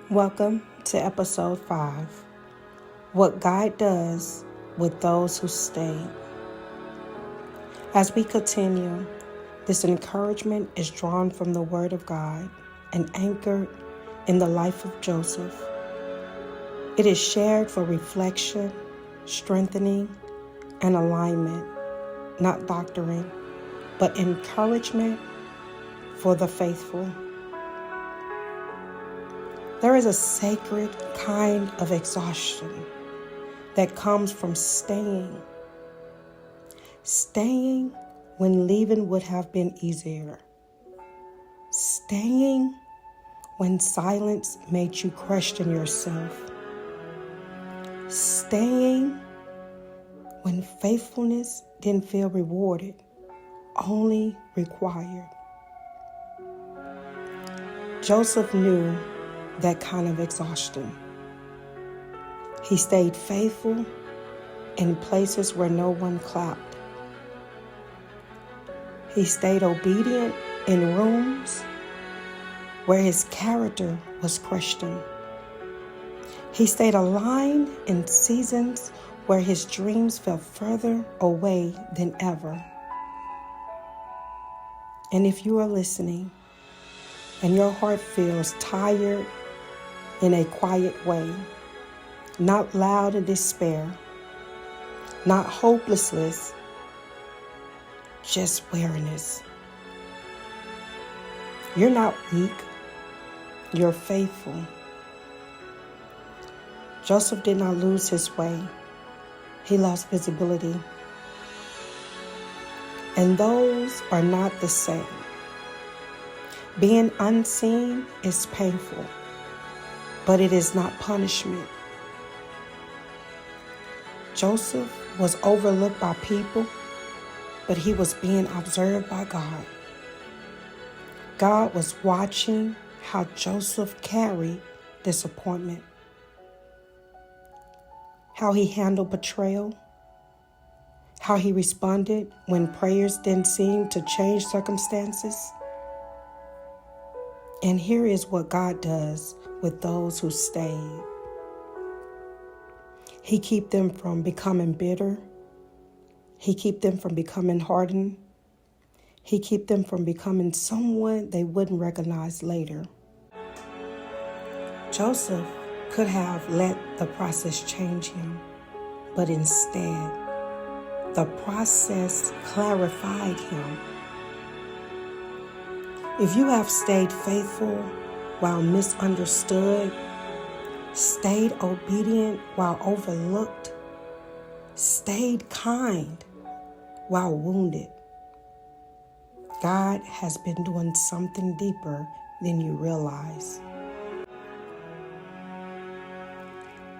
Welcome to episode 5, What God Does with Those Who Stay. As we continue, this encouragement is drawn from the Word of God and anchored in the life of Joseph. It is shared for reflection, strengthening, and alignment, not doctrine, but encouragement for the faithful. There is a sacred kind of exhaustion that comes from staying. Staying when leaving would have been easier. Staying when silence made you question yourself. Staying when faithfulness didn't feel rewarded, only required. Joseph knew that kind of exhaustion. He stayed faithful in places where no one clapped. He stayed obedient in rooms where his character was questioned. He stayed aligned in seasons where his dreams felt further away than ever. And if you are listening and your heart feels tired in a quiet way, not loud in despair, not hopelessness, just weariness. You're not weak, you're faithful. Joseph did not lose his way. He lost visibility. And those are not the same. Being unseen is painful, but it is not punishment. Joseph was overlooked by people, but he was being observed by God. God was watching how Joseph carried disappointment, how he handled betrayal, how he responded when prayers didn't seem to change circumstances. And here is what God does with those who stayed. He keeps them from becoming bitter. He keeps them from becoming hardened. He keeps them from becoming someone they wouldn't recognize later. Joseph could have let the process change him, but instead, the process clarified him. If you have stayed faithful while misunderstood, stayed obedient while overlooked, stayed kind while wounded, God has been doing something deeper than you realize.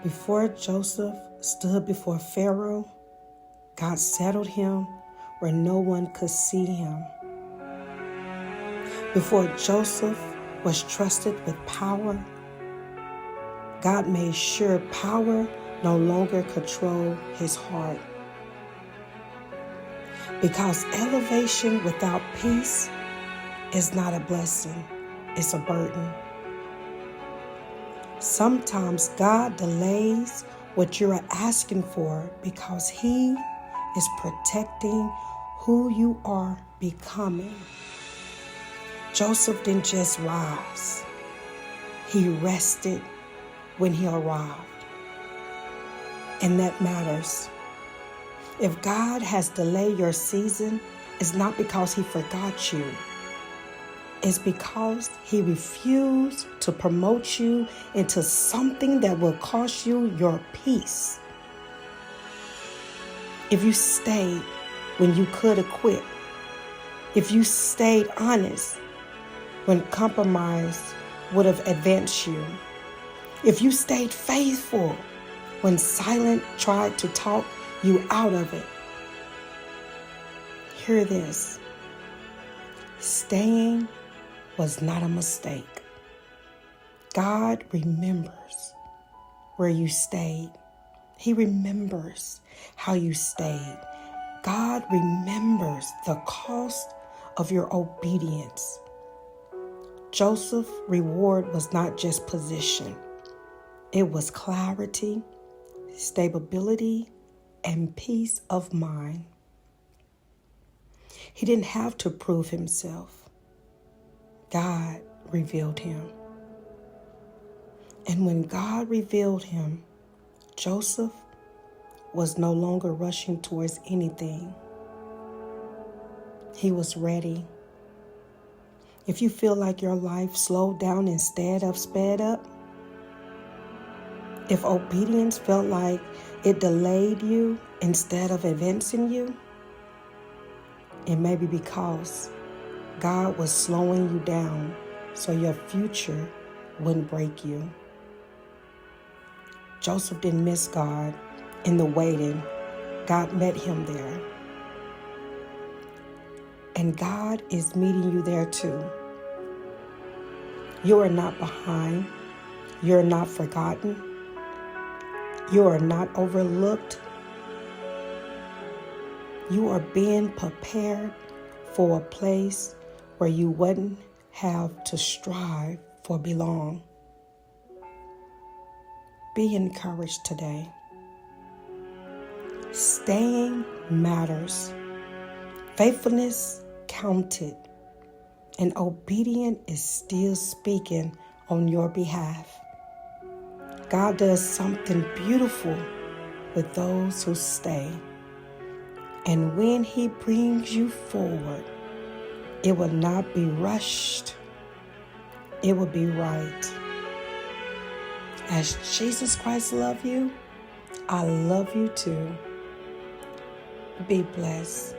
Before Joseph stood before Pharaoh, God settled him where no one could see him. Before Joseph was trusted with power, God made sure power no longer controlled his heart. Because elevation without peace is not a blessing, it's a burden. Sometimes God delays what you are asking for because He is protecting who you are becoming. Joseph didn't just rise. He rested when he arrived. And that matters. If God has delayed your season, it's not because He forgot you. It's because He refused to promote you into something that will cost you your peace. If you stayed when you could have quit, if you stayed honest when compromise would have advanced you, if you stayed faithful when silence tried to talk you out of it, hear this. Staying was not a mistake. God remembers where you stayed. He remembers how you stayed. God remembers the cost of your obedience. Joseph's reward was not just position. It was clarity, stability, and peace of mind. He didn't have to prove himself. God revealed him. And when God revealed him, Joseph was no longer rushing towards anything. He was ready. If you feel like your life slowed down instead of sped up, if obedience felt like it delayed you instead of advancing you, it may be because God was slowing you down so your future wouldn't break you. Joseph didn't miss God in the waiting. God met him there. And God is meeting you there too. You are not behind. You are not forgotten. You are not overlooked. You are being prepared for a place where you wouldn't have to strive for belong. Be encouraged today. Staying matters. Faithfulness counted. And obedience is still speaking on your behalf. God does something beautiful with those who stay. And when He brings you forward, it will not be rushed. It will be right. As Jesus Christ loves you, I love you too. Be blessed.